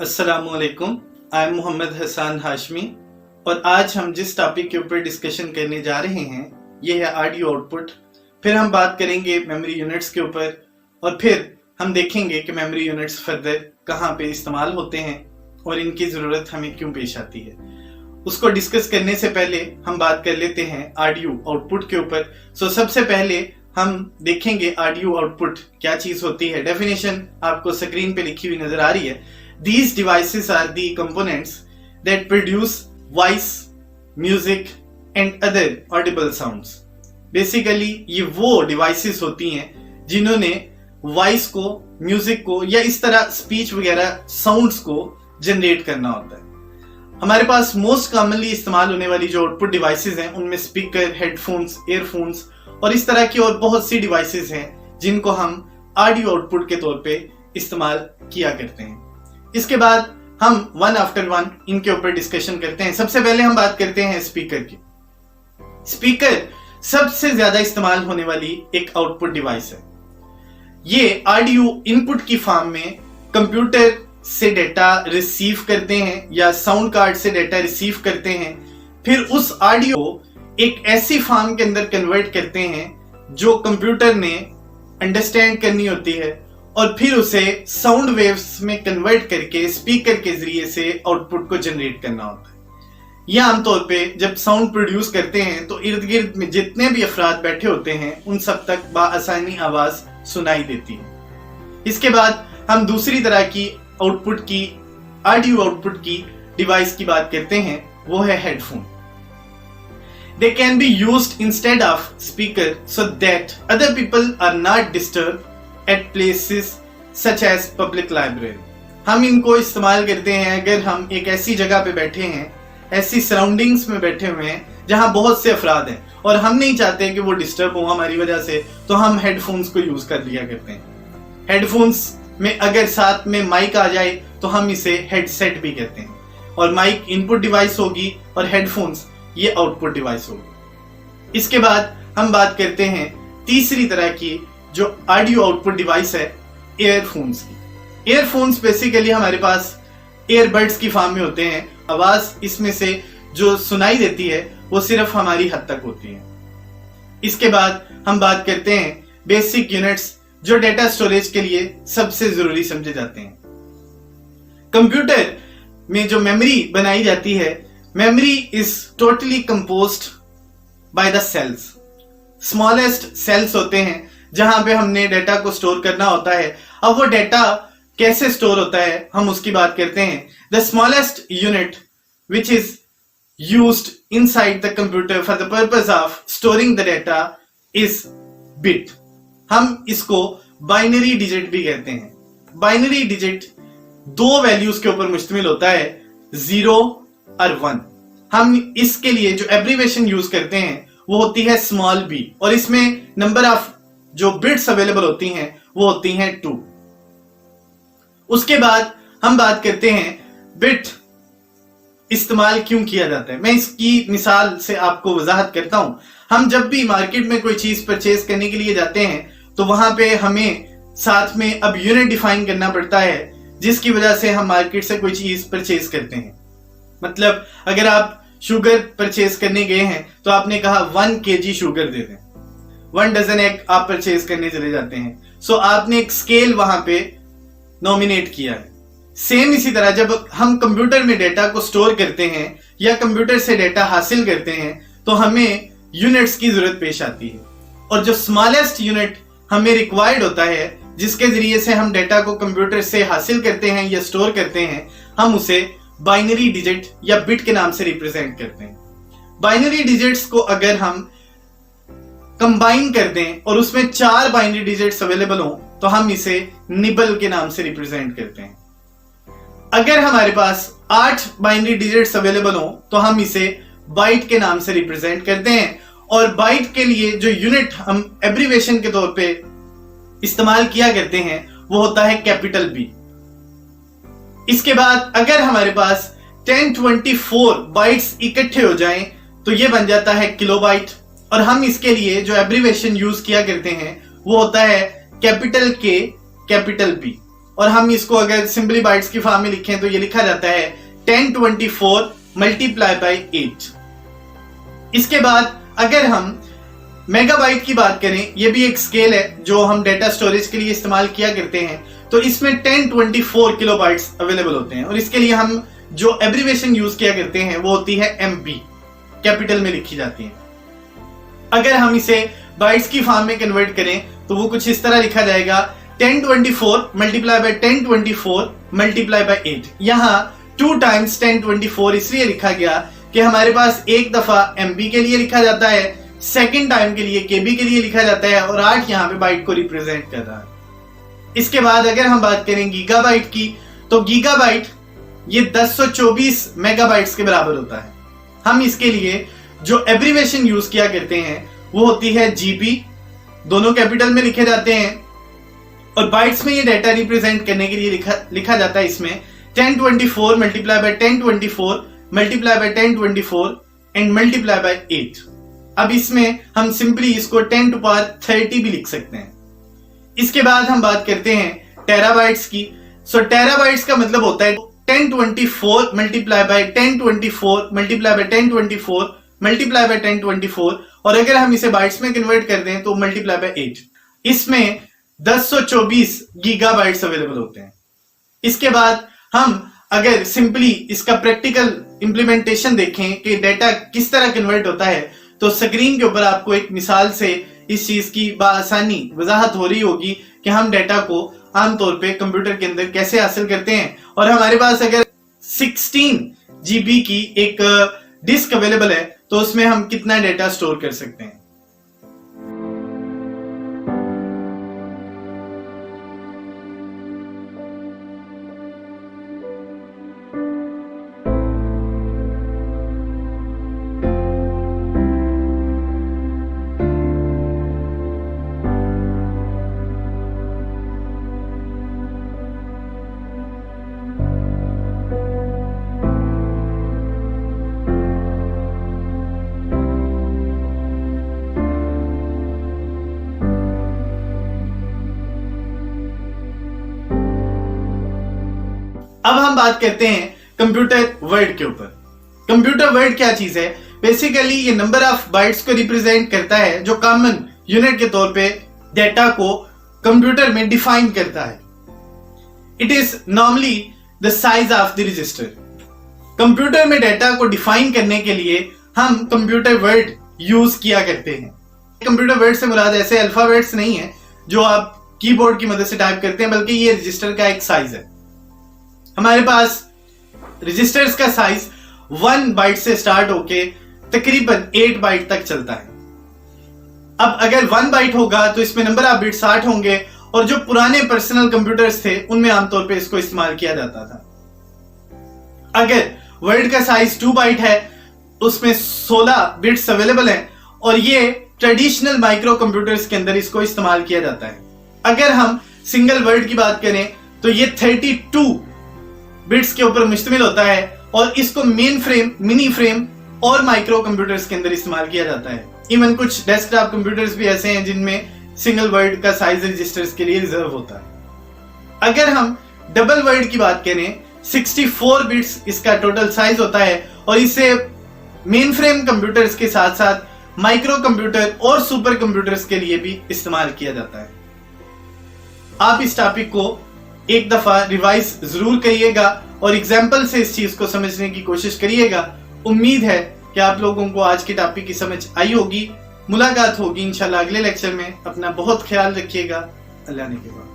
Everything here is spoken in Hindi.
अस्सलामुअलैकुम, आई एम मोहम्मद हसन हाशमी और आज हम जिस टॉपिक के ऊपर डिस्कशन करने जा रहे हैं ये है ऑडियो आउटपुट। फिर हम बात करेंगे मेमोरी यूनिट्स के ऊपर और फिर हम देखेंगे कि मेमोरी यूनिट्स फर्दर कहाँ पे इस्तेमाल होते हैं और इनकी ज़रूरत हमें क्यों पेश आती है। उसको डिस्कस करने से पहले हम बात कर लेते हैं ऑडियो आउटपुट के ऊपर। सबसे पहले हम देखेंगे ऑडियो आउटपुट क्या चीज होती है। डेफिनेशन आपको स्क्रीन पे लिखी हुई नजर आ रही है। These devices are the components that produce voice, music and other audible sounds. Basically ये वो डिवाइसेस होती हैं जिन्होंने वॉइस को, म्यूजिक को या इस तरह स्पीच वगैरह साउंड्स को जनरेट करना होता है। हमारे पास मोस्ट कॉमनली इस्तेमाल होने वाली जो आउटपुट डिवाइसेस हैं उनमें स्पीकर, हेडफोन्स, ईयरफोन्स और इस तरह की और बहुत सी डिवाइसेस हैं जिनको हम ऑडियो आउटपुट के तौर पे इस्तेमाल किया करते हैं। इसके बाद हम वन आफ्टर वन इनके ऊपर डिस्कशन करते हैं। सबसे पहले हम बात करते हैं स्पीकर की। स्पीकर सबसे ज्यादा इस्तेमाल होने वाली एक आउटपुट डिवाइस है। ये ऑडियो इनपुट की फॉर्म में कंप्यूटर से डेटा रिसीव करते हैं या साउंड कार्ड से डेटा रिसीव करते हैं, फिर उस ऑडियो एक ऐसी फॉर्म के अंदर कन्वर्ट करते हैं जो कंप्यूटर ने अंडरस्टैंड करनी होती है और फिर उसे साउंड वेव्स में कन्वर्ट करके स्पीकर के जरिए से आउटपुट को जनरेट करना होता है। यह आमतौर पे जब साउंड प्रोड्यूस करते हैं तो इर्द गिर्द में जितने भी अफराद बैठे होते हैं उन सब तक बाआसानी आवाज सुनाई देती है। इसके बाद हम दूसरी तरह की आउटपुट की, ऑडियो आउटपुट की डिवाइस की बात करते हैं, वो है headphone. They can be used instead of speaker so that other people are not disturbed at places such as public library. हम इनको इस्तेमाल करते हैं अगर हम एक ऐसी जगह पे बैठे हैं, ऐसी सराउंडिंग्स में बैठे हुए हैं जहां बहुत से अफराद हैं और हम नहीं चाहते कि वो डिस्टर्ब हो हमारी वजह से, तो हम हेडफोन्स को यूज कर लिया करते हैं। हेडफोन्स में अगर साथ में माइक आ जाए तो हम इसे हेडसेट भी कहते हैं और माइक इनपुट डिवाइस होगी और हेडफोन्स ये आउटपुट डिवाइस होगी। इसके बाद हम बात करते हैं तीसरी तरह की जो ऑडियो आउटपुट डिवाइस है, ईयरफोन्स की। ईयरफोन्स बेसिकली हमारे पास ईयरबड्स की फॉर्म में होते हैं। आवाज इसमें से जो सुनाई देती है वो सिर्फ हमारी हद तक होती है। इसके बाद हम बात करते हैं बेसिक यूनिट्स जो डेटा स्टोरेज के लिए सबसे जरूरी समझे जाते हैं। कंप्यूटर में जो मेमोरी बनाई जाती है, memory is totally composed by the cells. Smallest cells होते हैं जहां पे हमने डेटा को स्टोर करना होता है। अब वो डेटा कैसे स्टोर होता है हम उसकी बात करते हैं। The smallest unit which is used inside the computer for the purpose of storing the data is bit. हम इसको बाइनरी डिजिट भी कहते हैं। बाइनरी डिजिट दो वैल्यूज के ऊपर मुश्तमिल होता है, 0 और 1। हम इसके लिए जो एब्रीवेशन यूज करते हैं वो होती है स्मॉल बी और इसमें नंबर ऑफ जो बिट्स अवेलेबल होती हैं वो होती हैं 2। उसके बाद हम बात करते हैं बिट इस्तेमाल क्यों किया जाता है। मैं इसकी मिसाल से आपको वजाहत करता हूं। हम जब भी मार्केट में कोई चीज परचेज करने के लिए जाते हैं तो वहां पे हमें साथ में अब यूनिट डिफाइन करना पड़ता है जिसकी वजह से हम मार्केट से कोई चीज परचेज करते हैं। मतलब अगर आप शुगर परचेज करने गए हैं तो आपने कहा 1 kg शुगर दे दें, 1 डजन एग आप परचेज करने चले जाते हैं। आपने एक स्केल वहां पे नॉमिनेट किया है। सेम इसी तरह जब हम कंप्यूटर में डेटा को स्टोर करते हैं या कंप्यूटर से डेटा हासिल करते हैं तो हमें यूनिट्स की जरूरत पेश आती है और जो स्मॉलेस्ट यूनिट हमें रिक्वायर्ड होता है जिसके जरिए से हम डेटा को कंप्यूटर से हासिल करते हैं या स्टोर करते हैं, हम उसे बाइनरी डिजिट या बिट के नाम से रिप्रेजेंट करते हैं। बाइनरी डिजिट्स को अगर हम कंबाइन कर दें और उसमें 4 बाइनरी डिजिट्स अवेलेबल हो तो हम इसे निबल के नाम से रिप्रेजेंट करते हैं। अगर हमारे पास 8 बाइनरी डिजिट्स अवेलेबल हो तो हम इसे बाइट के नाम से रिप्रेजेंट करते हैं और बाइट के लिए जो यूनिट हम एब्रीवेशन के तौर पे इस्तेमाल किया करते हैं वो होता है कैपिटल बी। इसके बाद अगर हमारे पास 1024 बाइट्स इकट्ठे हो जाएं तो ये बन जाता है किलोबाइट और हम इसके लिए जो एब्रीवेशन यूज किया करते हैं वो होता है कैपिटल के, कैपिटल बी और हम इसको अगर सिंपली बाइट्स की फॉर्म में लिखें तो ये लिखा जाता है 1024 मल्टीप्लाई बाय 8। इसके बाद अगर हम मेगाबाइट की बात करें, ये भी एक स्केल है जो हम डेटा स्टोरेज के लिए इस्तेमाल किया करते हैं, तो इसमें 1024 किलोबाइट्स अवेलेबल होते हैं और इसके लिए हम जो एब्रीविएशन यूज किया करते हैं वो होती है MB, कैपिटल में लिखी जाती है। अगर हम इसे बाइट्स की फॉर्म में कन्वर्ट करें तो वो कुछ इस तरह लिखा जाएगा 1024 मल्टीप्लाई बाय 1024 मल्टीप्लाई बाय 8। यहाँ 2 टाइम्स 1024 इसलिए लिखा गया कि हमारे पास एक दफा MB के लिए लिखा जाता है, सेकेंड टाइम के लिए KB के लिए लिखा जाता है और 8 यहाँ पे बाइट को रिप्रेजेंट कर रहा है। इसके बाद अगर हम बात करें गीगाबाइट की, तो गीगाबाइट ये 1024 मेगाबाइट्स के बराबर होता है। हम इसके लिए जो एब्रीविएशन यूज किया करते हैं वो होती है GB, दोनों कैपिटल में लिखे जाते हैं और बाइट्स में ये डाटा रिप्रेजेंट करने के लिए लिखा जाता है इसमें 1024 multiply by 1024 multiply by 1024 and multiply by 8। अब इसमें हम सिंपली इसको 10 टू पावर 30 भी लिख सकते हैं। इसके बाद हम बात करते हैं टेराबाइट्स की। सो टेराबाइट्स का मतलब होता है 1024 multiply by 1024 multiply by 1024 multiply by 1024 और अगर हम इसे बाइट्स में कन्वर्ट कर दें तो मल्टीप्लाई बाय 8। इसमें 1024 गीगाबाइट्स अवेलेबल होते हैं। इसके बाद हम अगर सिंपली इसका प्रैक्टिकल इंप्लीमेंटेशन देखें कि डेटा किस तरह कन्वर्ट होता है, तो स्क्रीन के ऊपर आपको एक मिसाल से इस चीज की बासानी वजाहत हो रही होगी कि हम डेटा को आमतौर पे कंप्यूटर के अंदर कैसे हासिल करते हैं। और हमारे पास अगर 16 GB की एक डिस्क अवेलेबल है तो उसमें हम कितना डेटा स्टोर कर सकते हैं। अब हम बात करते हैं कंप्यूटर वर्ड के ऊपर। कंप्यूटर वर्ड क्या चीज है? बेसिकली ये नंबर ऑफ बाइट्स को रिप्रेजेंट करता है जो कॉमन यूनिट के तौर पे डेटा को कंप्यूटर में डिफाइन करता है। It is normally the size of the register. Computer में डेटा को डिफाइन करने के लिए हम कंप्यूटर वर्ड यूज किया करते हैं। कंप्यूटर वर्ड से मुराद ऐसे अल्फाबेट्स नहीं है जो आप कीबोर्ड की मदद से टाइप करते हैं, बल्कि ये रजिस्टर का एक साइज है। हमारे पास रजिस्टर्स का साइज 1 बाइट से स्टार्ट होके तकरीबन 8 बाइट तक चलता है। अब अगर 1 बाइट होगा तो इसमें नंबर ऑफ बिट्स 8 होंगे और जो पुराने पर्सनल कंप्यूटर्स थे उनमें आमतौर पे इसको इस्तेमाल किया जाता था। अगर वर्ड का साइज 2 बाइट है उसमें 16 बिट्स अवेलेबल हैं और ये ट्रेडिशनल माइक्रो कंप्यूटर्स के अंदर इसको इस्तेमाल किया जाता है। अगर हम सिंगल वर्ड की बात करें तो ये 32 बिट्स के ऊपर मुश्तमिल होता है और इसको मेन फ्रेम, मिनी फ्रेम और माइक्रो कंप्यूटर्स के अंदर इस्तेमाल किया जाता है। इवन कुछ डेस्कटॉप कंप्यूटर्स भी ऐसे हैं जिनमें सिंगल वर्ड का साइज रजिस्टर्स के लिए रिजर्व होता है। अगर हम डबल वर्ड की बात करें 64 बिट्स इसका टोटल साइज होता है और इसे मेन फ्रेम कंप्यूटर्स के साथ साथ माइक्रो कंप्यूटर और सुपर कंप्यूटर्स के लिए भी इस्तेमाल किया जाता है। आप इस टॉपिक को एक दफा रिवाइज जरूर करिएगा और एग्जाम्पल से इस चीज को समझने की कोशिश करिएगा। उम्मीद है कि आप लोगों को आज के टॉपिक की समझ आई होगी। मुलाकात होगी इंशाल्लाह अगले लेक्चर में। अपना बहुत ख्याल रखिएगा। अल्लाह ने के बाद।